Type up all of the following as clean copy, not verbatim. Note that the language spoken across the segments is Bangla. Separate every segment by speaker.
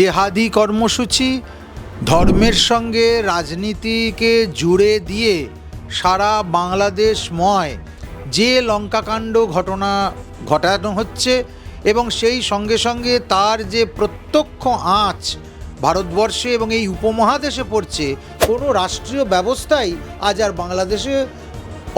Speaker 1: জেহাদি কর্মসূচি ধর্মের সঙ্গে রাজনীতিকে জুড়ে দিয়ে সারা বাংলাদেশময় যে লঙ্কাকাণ্ড ঘটনা ঘটানো হচ্ছে এবং সেই সঙ্গে সঙ্গে তার যে প্রত্যক্ষ আঁচ ভারতবর্ষে এবং এই উপমহাদেশে পড়ছে, কোনো রাষ্ট্রীয় ব্যবস্থাই আজ আর বাংলাদেশে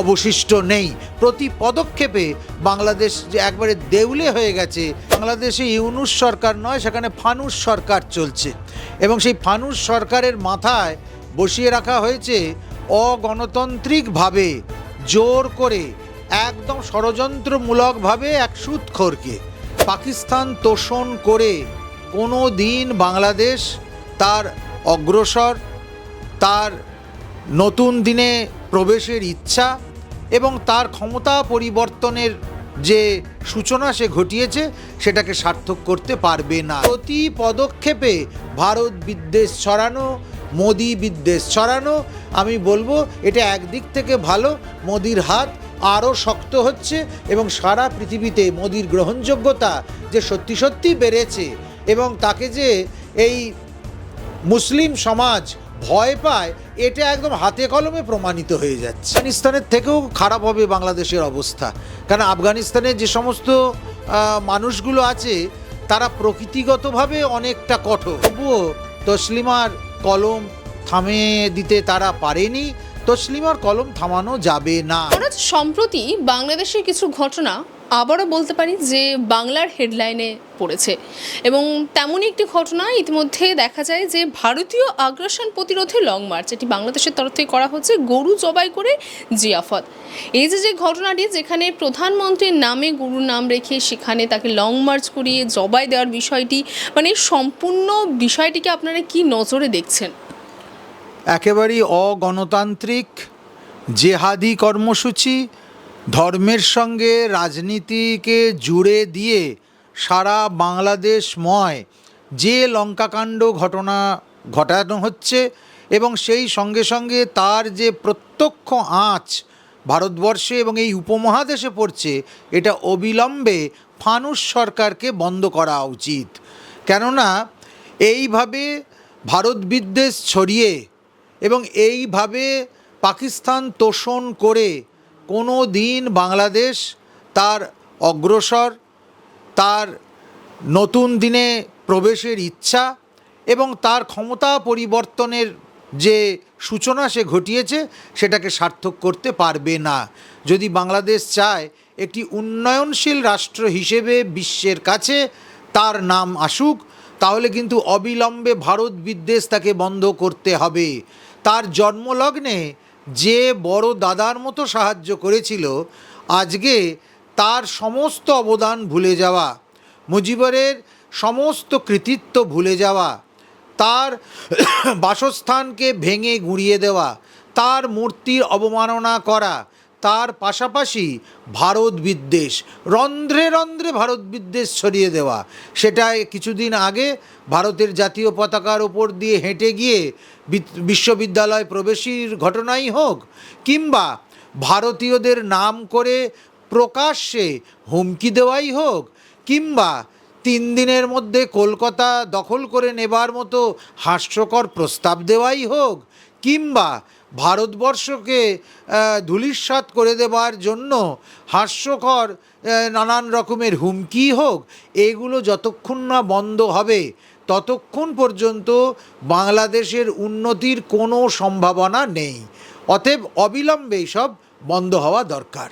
Speaker 1: অবশিষ্ট নেই। প্রতি পদক্ষেপে বাংলাদেশ যে একবারে দেউলে হয়ে গেছে। বাংলাদেশে ইউনূস সরকার নয়, সেখানে ফানুস সরকার চলছে এবং সেই ফানুস সরকারের মাথায় বসিয়ে রাখা হয়েছে অগণতান্ত্রিকভাবে জোর করে একদম ষড়যন্ত্রমূলকভাবে এক সুদখোরকে পাকিস্তান তোষণ করে কোনো দিন বাংলাদেশ তার অগ্রসর, তার নতুন দিনে প্রবেশের ইচ্ছা এবং তার ক্ষমতা পরিবর্তনের যে সূচনা সে ঘটিয়েছে সেটাকে সার্থক করতে পারবে না। প্রতি পদক্ষেপে ভারত বিদ্বেষ ছড়ানো, মোদি বিদ্বেষ ছড়ানো। আমি বলবো এটা একদিক থেকে ভালো, মোদির হাত আরও শক্ত হচ্ছে এবং সারা পৃথিবীতে মোদির গ্রহণযোগ্যতা যে সত্যি সত্যি বেড়েছে এবং তাকে যে এই মুসলিম সমাজ ভয় পায়, এটা একদম হাতে কলমে প্রমাণিত হয়ে যাচ্ছে। আফগানিস্তানের থেকেও খারাপ হবে বাংলাদেশের অবস্থা, কারণ আফগানিস্তানের যে সমস্ত মানুষগুলো আছে তারা প্রকৃতিগতভাবে অনেকটা কঠোর, তবুও তসলিমার কলম থামিয়ে দিতে তারা পারেনি। তসলিমার কলম থামানো যাবে না।
Speaker 2: সম্প্রতি বাংলাদেশের কিছু ঘটনা আবারও বলতে পারি যে বাংলার হেডলাইনে পড়েছে এবং তেমনই একটি ঘটনা ইতিমধ্যে দেখা যায় যে ভারতীয় আগ্রাসন প্রতিরোধে লং মার্চ, এটি বাংলাদেশের তরফ থেকে করা হচ্ছে গরু জবাই করে জিয়াফত। এই যে ঘটনাটি, যেখানে প্রধানমন্ত্রীর নামে গরুর নাম রেখে সেখানে তাকে লং মার্চ করিয়ে জবাই দেওয়ার বিষয়টি, মানে সম্পূর্ণ বিষয়টিকে আপনারা কি নজরে দেখছেন?
Speaker 1: একেবারেই অগণতান্ত্রিক জেহাদি কর্মসূচি ধর্মের সঙ্গে রাজনীতিকে জুড়ে দিয়ে সারা বাংলাদেশময় যে লঙ্কাকাণ্ড ঘটনা ঘটানো হচ্ছে এবং সেই সঙ্গে সঙ্গে তার যে প্রত্যক্ষ আঁচ ভারতবর্ষে এবং এই উপমহাদেশে পড়ছে, এটা অবিলম্বে ফানুস সরকারকে বন্ধ করা উচিত। কেননা এইভাবে ভারত বিদ্বেষ ছড়িয়ে এবং এইভাবে পাকিস্তান তোষণ করে কোনো দিন বাংলাদেশ তার অগ্রসর, তার নতুন দিনে প্রবেশের ইচ্ছা এবং তার ক্ষমতা পরিবর্তনের যে সূচনা সে ঘটিয়েছে সেটাকে সার্থক করতে পারবে না। যদি বাংলাদেশ চায় একটি উন্নয়নশীল রাষ্ট্র হিসেবে বিশ্বের কাছে তার নাম আসুক, তাহলে কিন্তু অবিলম্বে ভারত বিদ্বেষ তাকে বন্ধ করতে হবে। তার জন্মলগ্নে যে বড় দাদার মতো সাহায্য করেছিল, আজকে তার সমস্ত অবদান ভুলে যাওয়া, মুজিবরের সমস্ত কৃতিত্ব ভুলে যাওয়া, তার বাসস্থানকে ভেঙে গুঁড়িয়ে দেওয়া, তার মূর্তির অবমাননা করা, তার পাশাপাশি ভারত বিদ্বেষ রন্ধ্রে রন্ধ্রে ভারত বিদ্বেষ ছড়িয়ে দেওয়া, সেটা কিছুদিন আগে ভারতের জাতীয় পতাকার ওপর দিয়ে হেঁটে গিয়ে বিশ্ববিদ্যালয় প্রবেশের ঘটনাই হোক, কিংবা ভারতীয়দের নাম করে প্রকাশ্যে হুমকি দেওয়াই হোক, কিংবা 3 দিনের মধ্যে কলকাতা দখল করে নেবার মতো হাস্যকর প্রস্তাব দেওয়াই হোক, কিংবা ভারতবর্ষকে ধূলিসাৎ করে দেবার জন্য হাস্যকর নানান রকমের হুমকি হোক, এগুলো যতক্ষণ না বন্ধ হবে ততক্ষণ পর্যন্ত বাংলাদেশের উন্নতির কোনো সম্ভাবনা নেই। অতএব অবিলম্বে সব বন্ধ হওয়া দরকার।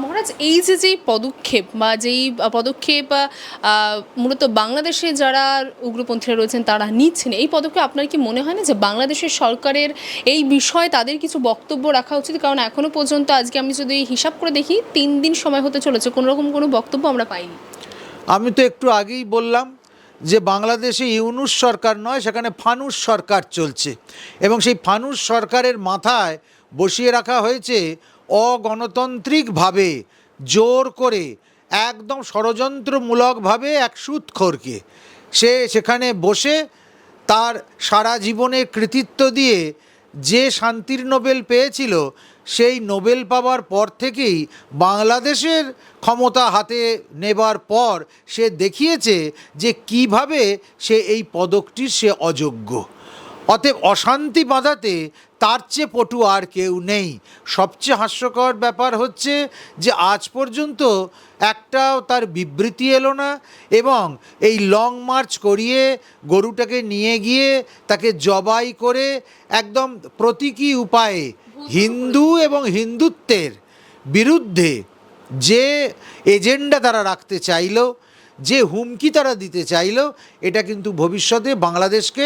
Speaker 2: মহারাজ, এই যে পদক্ষেপ বা যেই পদক্ষেপ মূলত বাংলাদেশে যারা উগ্রপন্থীরা রয়েছেন তারা নিচ্ছেন, এই পদক্ষেপ আপনার কি মনে হয় না যে বাংলাদেশের সরকারের এই বিষয়ে তাদের কিছু বক্তব্য রাখা উচিত? কারণ এখনও পর্যন্ত আজকে আমি যদি হিসাব করে দেখি 3 দিন সময় হতে চলেছে, কোনোরকম কোনো বক্তব্য আমরা পাইনি।
Speaker 1: আমি তো একটু আগেই বললাম যে বাংলাদেশে ইউনূস সরকার নয়, সেখানে ফানুস সরকার চলছে এবং সেই ফানুস সরকারের মাথায় বসিয়ে রাখা হয়েছে অগণতান্ত্রিকভাবে জোর করে একদম ষড়যন্ত্রমূলকভাবে এক সুদখোরকে। সে সেখানে বসে তার সারা জীবনের কৃতিত্ব দিয়ে যে শান্তির নোবেল পেয়েছিল সেই নোবেল পাওয়ার পর থেকেই বাংলাদেশের ক্ষমতা হাতে নেবার পর সে দেখিয়েছে যে কিভাবে সে এই পদকটির সে অযোগ্য। অতএব অশান্তি বাঁধাতে তার চেয়ে পটু আর কেউ নেই। সবচেয়ে হাস্যকর ব্যাপার হচ্ছে যে আজ পর্যন্ত একটাও তার বিবৃতি এলো না, এবং এই লং মার্চ করিয়ে গরুটাকে নিয়ে গিয়ে তাকে জবাই করে একদম প্রতীকী উপায়ে হিন্দু এবং হিন্দুত্বের বিরুদ্ধে যে এজেন্ডা তারা রাখতে চাইল, যে হুমকি তারা দিতে চাইল, এটা কিন্তু ভবিষ্যতে বাংলাদেশকে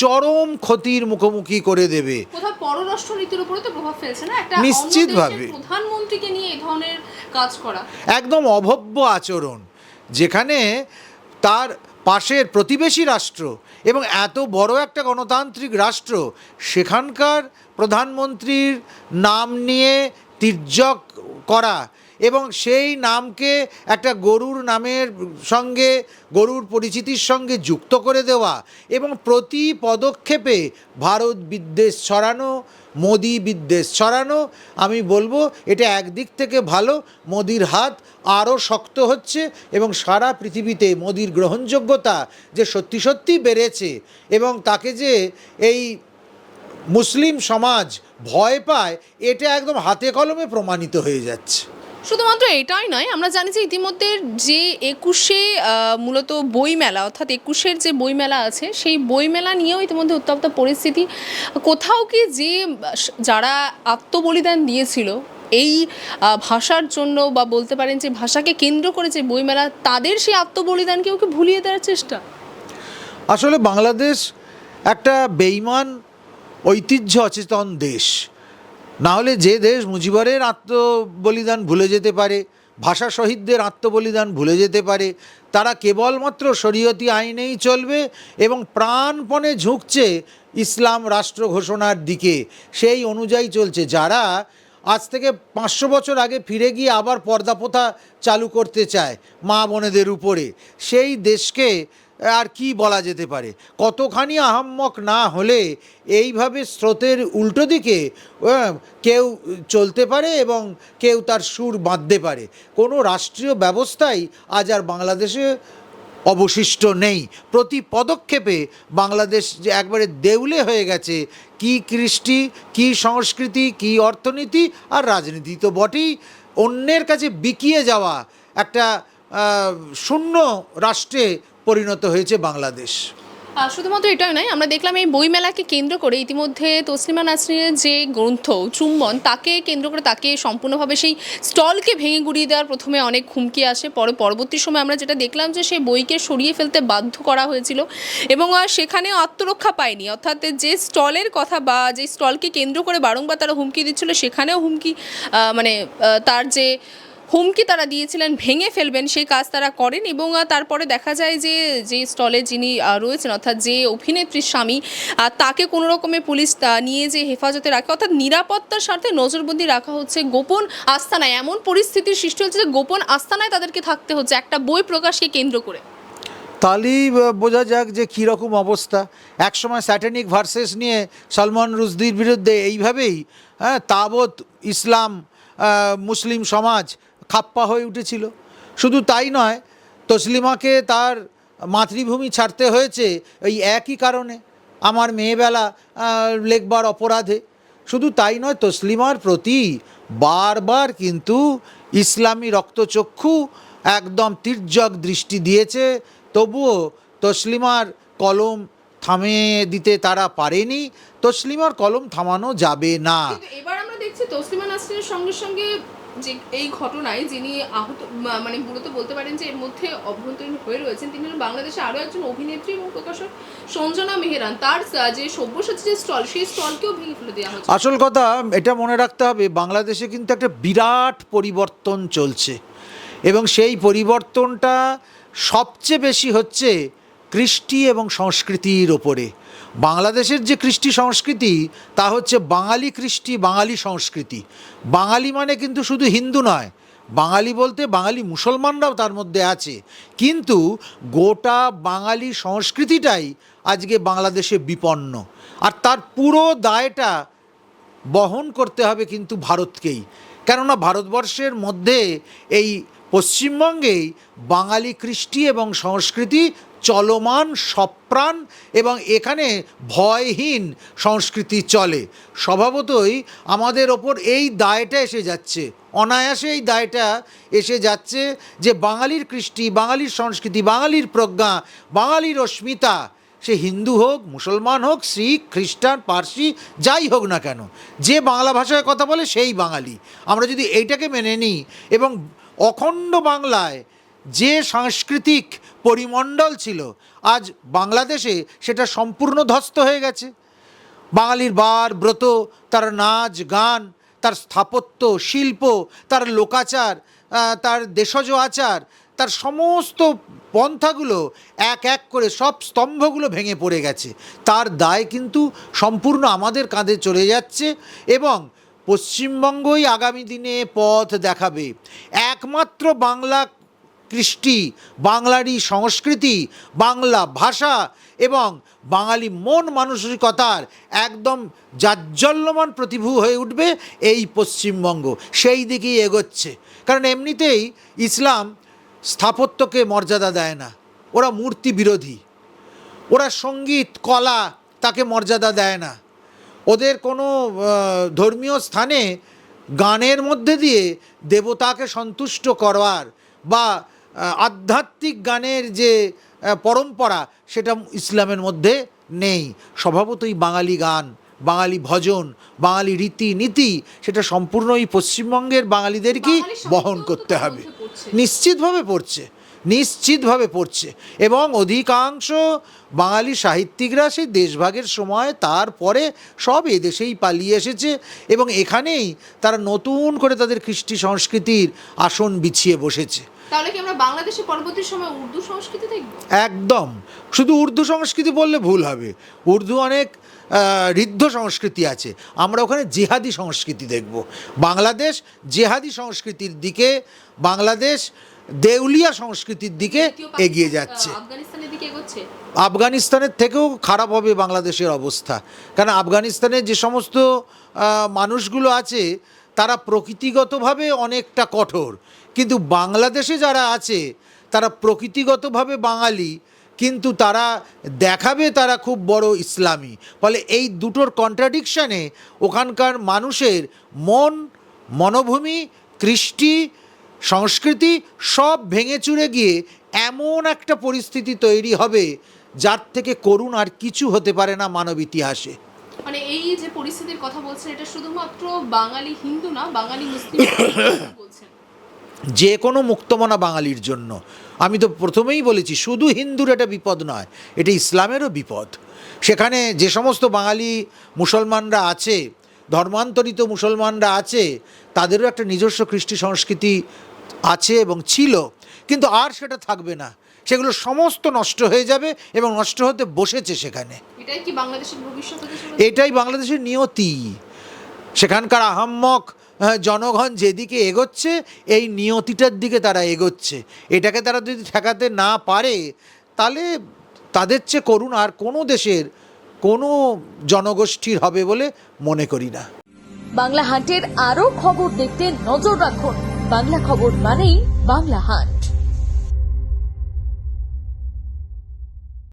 Speaker 1: চরম ক্ষতির মুখোমুখি করে দেবে।
Speaker 2: কোথাও পররাষ্ট্রনীতির উপরে তো প্রভাব ফেলছে না, একটা
Speaker 1: নিশ্চিতভাবে
Speaker 2: প্রধানমন্ত্রীকে নিয়ে এই ধরনের কাজ করা
Speaker 1: একদম অভব্য আচরণ, যেখানে তার পাশের প্রতিবেশী রাষ্ট্র এবং এত বড় একটা গণতান্ত্রিক রাষ্ট্র, সেখানকার প্রধানমন্ত্রীর নাম নিয়ে তির্যক করা এবং সেই নামকে একটা গরুর নামের সঙ্গে, গরুর পরিচিতির সঙ্গে যুক্ত করে দেওয়া এবং প্রতি পদক্ষেপে ভারত বিদ্বেষ ছড়ানো, মোদি বিদ্বেষ ছড়ানো। আমি বলবো এটা একদিক থেকে ভালো, মোদির হাত আরও শক্ত হচ্ছে এবং সারা পৃথিবীতে মোদির গ্রহণযোগ্যতা যে সত্যি সত্যি বেড়েছে এবং তাকে যে এই মুসলিম সমাজ ভয় পায়, এটা একদম হাতে কলমে প্রমাণিত হয়ে যাচ্ছে।
Speaker 2: শুধুমাত্র এটাই নয়, আমরা জানি যে ইতিমধ্যে যে 21শে মূলত বইমেলা, অর্থাৎ 21শের যে বইমেলা আছে সেই বইমেলা নিয়েও ইতিমধ্যে উত্তপ্ত পরিস্থিতি। কোথাও কি যে যারা আত্মবলিদান দিয়েছিল এই ভাষার জন্য, বা বলতে পারেন যে ভাষাকে কেন্দ্র করে যে বইমেলা, তাদের সেই আত্মবলিদানকেও কি ভুলিয়ে দেওয়ার চেষ্টা?
Speaker 1: আসলে বাংলাদেশ একটা বেইমান ঐতিহ্য অচেতন দেশ। না হলে যে দেশ মুজিবরের আত্মবলিদান ভুলে যেতে পারে, ভাষা শহীদদের আত্মবলিদান ভুলে যেতে পারে, তারা কেবলমাত্র শরীয়তি আইনেই চলবে এবং প্রাণপণে ঝুঁকছে ইসলাম রাষ্ট্র ঘোষণার দিকে, সেই অনুযায়ী চলছে। যারা আজ থেকে 500 বছর আগে ফিরে গিয়ে আবার পর্দা প্রথা চালু করতে চায় মা বোনেদের উপরে, সেই দেশকে আর কি বলা যেতে পারে? কতখানি আহাম্মক না হলে এইভাবে স্রোতের উল্টো দিকে কেউ চলতে পারে এবং কেউ তার সুর বাঁধতে পারে? কোনো রাষ্ট্রীয় ব্যবস্থাই আজ আর বাংলাদেশে অবশিষ্ট নেই। প্রতি পদক্ষেপে বাংলাদেশ যে একবারে দেউলে হয়ে গেছে। কি কৃষ্টি, কি সংস্কৃতি, কি অর্থনীতি আর রাজনীতি তো বটেই, অন্যের কাছে বিকিয়ে যাওয়া একটা শূন্য রাষ্ট্রে পরিণত হয়েছে বাংলাদেশ।
Speaker 2: শুধুমাত্র এটাই নয়, আমরা দেখলাম এই বইমেলাকে কেন্দ্র করে ইতিমধ্যে তসলিমা নাসরিনের যে গ্রন্থ চুম্বন, তাকে কেন্দ্র করে তাকে সম্পূর্ণভাবে সেই স্টলকে ভেঙে গুড়িয়ে দেওয়ার প্রথমে অনেক হুমকি আসে, পরবর্তী সময় আমরা যেটা দেখলাম যে সেই বইকে সরিয়ে ফেলতে বাধ্য করা হয়েছিল এবং সেখানে আত্মরক্ষা পায়নি। অর্থাৎ যে স্টলের কথা বা যে স্টলকে কেন্দ্র করে বারংবার তারা হুমকি দিচ্ছিল, সেখানেও হুমকি তার যে হুমকি তারা দিয়েছিলেন ভেঙে ফেলবেন, সেই কাজ তারা করেন। এবং তারপরে দেখা যায় যে যে স্টলে যিনি রয়েছেন, অর্থাৎ যে অভিনেত্রীর স্বামী, তাকে কোনো রকমের পুলিশ নিয়ে যে হেফাজতে রাখে, অর্থাৎ নিরাপত্তার স্বার্থে নজরবন্দি রাখা হচ্ছে গোপন আস্তানায়। এমন পরিস্থিতির সৃষ্টি হচ্ছে যে গোপন আস্তানায় তাদেরকে থাকতে হচ্ছে একটা বই প্রকাশকে কেন্দ্র করে।
Speaker 1: তাহলেই বোঝা যাক যে কীরকম অবস্থা। একসময় স্যাটানিক ভার্সেস নিয়ে সলমান রুশদির বিরুদ্ধে এইভাবেই তাবৎ ইসলাম মুসলিম সমাজ খাপ্পা হয়ে উঠেছিল। শুধু তাই নয়, তসলিমাকে তার মাতৃভূমি ছাড়তে হয়েছে এই একই কারণে, আমার মেয়েবেলা লেখবার অপরাধে। শুধু তাই নয়, তসলিমার প্রতি বারবার কিন্তু ইসলামী রক্তচক্ষু একদম তির্যক দৃষ্টি দিয়েছে, তবুও তসলিমার কলম থামিয়ে দিতে তারা পারেনি। তসলিমার কলম থামানো যাবে না।
Speaker 2: এবার আমরা দেখছি তসলিমা নাসরিনের সঙ্গে সঙ্গে যে এই ঘটনায় যিনি আহত, মূলত বলতে পারেন যে এর মধ্যে অভ্যন্তরীণ হয়ে রয়েছেন, তিনি হলেন বাংলাদেশে আরও একজন অভিনেত্রী এবং প্রকাশক সঞ্জনা মেহরান। তার যে সব্যসাচী যে স্টল, সেই স্টলকেও ভেঙে ফেলে দেওয়া হচ্ছে।
Speaker 1: আসল কথা এটা মনে রাখতে হবে, বাংলাদেশে কিন্তু একটা বিরাট পরিবর্তন চলছে এবং সেই পরিবর্তনটা সবচেয়ে বেশি হচ্ছে কৃষ্টি এবং সংস্কৃতির ওপরে। বাংলাদেশের যে কৃষ্টি সংস্কৃতি তা হচ্ছে বাঙালি কৃষ্টি, বাঙালি সংস্কৃতি। বাঙালি মানে কিন্তু শুধু হিন্দু নয়, বাঙালি বলতে বাঙালি মুসলমানরাও তার মধ্যে আছে, কিন্তু গোটা বাঙালি সংস্কৃতিটাই আজকে বাংলাদেশে বিপন্ন। আর তার পুরো দায়টা বহন করতে হবে কিন্তু ভারতকেই। কেননা ভারতবর্ষের মধ্যে এই পশ্চিমবঙ্গেই বাঙালি কৃষ্টি এবং সংস্কৃতি চলমান, সপ্রাণ, এবং এখানে ভয়হীন সংস্কৃতি চলে। স্বভাবতই আমাদের ওপর এই দায়টা এসে যাচ্ছে, অনায়াসে এই দায়টা এসে যাচ্ছে যে বাঙালির কৃষ্টি, বাঙালির সংস্কৃতি, বাঙালির প্রজ্ঞা, বাঙালির অস্মিতা, সে হিন্দু হোক, মুসলমান হোক, শিখ, খ্রিস্টান, পার্সি, যাই হোক না কেন, যে বাংলা ভাষায় কথা বলে সেই বাঙালি। আমরা যদি এইটাকে মেনে নিই এবং অখণ্ড বাংলায় যে সাংস্কৃতিক পরিমণ্ডল ছিল, আজ বাংলাদেশে সেটা সম্পূর্ণ ধ্বস্ত হয়ে গেছে। বাঙালির বার ব্রত, তার নাচ গান, তার স্থাপত্য শিল্প, তার লোকাচার, তার দেশজ আচার, তার সমস্ত পন্থাগুলো এক এক করে সব স্তম্ভগুলো ভেঙে পড়ে গেছে। তার দায় কিন্তু সম্পূর্ণ আমাদের কাঁধে চলে যাচ্ছে এবং পশ্চিমবঙ্গই আগামী দিনে পথ দেখাবে। একমাত্র বাংলা কৃষ্টি, বাংলারই সংস্কৃতি, বাংলা ভাষা এবং বাঙালি মন মানসিকতার একদম জাজ্জল্যমান প্রতিভূ হয়ে উঠবে এই পশ্চিমবঙ্গ। সেই দিকেই এগোচ্ছে। কারণ এমনিতেই ইসলাম স্থাপত্যকে মর্যাদা দেয় না, ওরা মূর্তি বিরোধী, ওরা সঙ্গীত কলা তাকে মর্যাদা দেয় না। ওদের কোনো ধর্মীয় স্থানে গানের মধ্যে দিয়ে দেবতাকে সন্তুষ্ট করবার বা আধ্যাত্মিক গানের যে পরম্পরা, সেটা ইসলামের মধ্যে নেই। স্বভাবতই বাঙালি গান, বাঙালি ভজন, বাঙালি রীতিনীতি, সেটা সম্পূর্ণই পশ্চিমবঙ্গের বাঙালিদেরকেই বহন করতে হবে। নিশ্চিতভাবে পড়ছে, নিশ্চিতভাবে পড়ছে। এবং অধিকাংশ বাঙালি সাহিত্যিকরা সেই দেশভাগের সময় তারপরে সব এদেশেই পালিয়ে এসেছে এবং এখানেই তারা নতুন করে তাদের কৃষ্টি সংস্কৃতির আসন বিছিয়ে বসেছে।
Speaker 2: তাহলে কি আমরা বাংলাদেশে পরবর্তী সময় উর্দু সংস্কৃতি দেখব?
Speaker 1: একদম। শুধু উর্দু সংস্কৃতি বললে ভুল হবে। উর্দু অনেক ঋদ্ধ সংস্কৃতি আছে, আমরা ওখানে জেহাদি সংস্কৃতি দেখব। বাংলাদেশ জেহাদি সংস্কৃতির দিকে, বাংলাদেশ দেউলিয়া সংস্কৃতির দিকে এগিয়ে যাচ্ছে। আফগানিস্তানের থেকেও খারাপ হবে বাংলাদেশের অবস্থা। কারণ আফগানিস্তানের যে সমস্ত মানুষগুলো আছে তারা প্রকৃতিগতভাবে অনেকটা কঠোর, কিন্তু বাংলাদেশে যারা আছে তারা প্রকৃতিগতভাবে বাঙালি, কিন্তু তারা দেখাবে তারা খুব বড় ইসলামী। ফলে এই দুটোর কন্ট্রাডিকশানে ওখানকার মানুষের মন, মনোভূমি, কৃষ্টি, সংস্কৃতি সব ভেঙে চুরে গিয়ে এমন একটা পরিস্থিতি তৈরি হবে যার থেকে করুণ আর কিছু হতে পারে না মানব ইতিহাসে।
Speaker 2: মানে এই যে পরিস্থিতির কথা বলছেন, এটা শুধুমাত্র বাঙালি হিন্দু না, বাঙালি মুসলিম বলছেন?
Speaker 1: যে কোনো মুক্তমনা বাঙালির জন্য। আমি তো প্রথমেই বলেছি, শুধু হিন্দুর এটা বিপদ নয়, এটা ইসলামেরও বিপদ। সেখানে যে সমস্ত বাঙালি মুসলমানরা আছে, ধর্মান্তরিত মুসলমানরা আছে, তাদেরও একটা নিজস্ব কৃষ্টি সংস্কৃতি আছে এবং ছিল, কিন্তু আর সেটা থাকবে না। সেগুলো সমস্ত নষ্ট হয়ে যাবে এবং নষ্ট হতে বসেছে সেখানে।
Speaker 2: এটাই কি বাংলাদেশের ভবিষ্যৎ?
Speaker 1: এটাই বাংলাদেশের নিয়তি। সেখানকার আহাম্মক জনগণ যেদিকে এগোচ্ছে, এই নিয়তিটার দিকে তারা এগোচ্ছে। এটাকে তারা যদি ঠেকাতে না পারে, তাহলে তাদের চেয়ে করুণ আর কোনো দেশের কোনো জনগোষ্ঠীর হবে বলে মনে করি না।
Speaker 3: বাংলা হান্টের আরও খবর দেখতে নজর রাখুন। বাংলা খবর মানেই বাংলা হান্ট।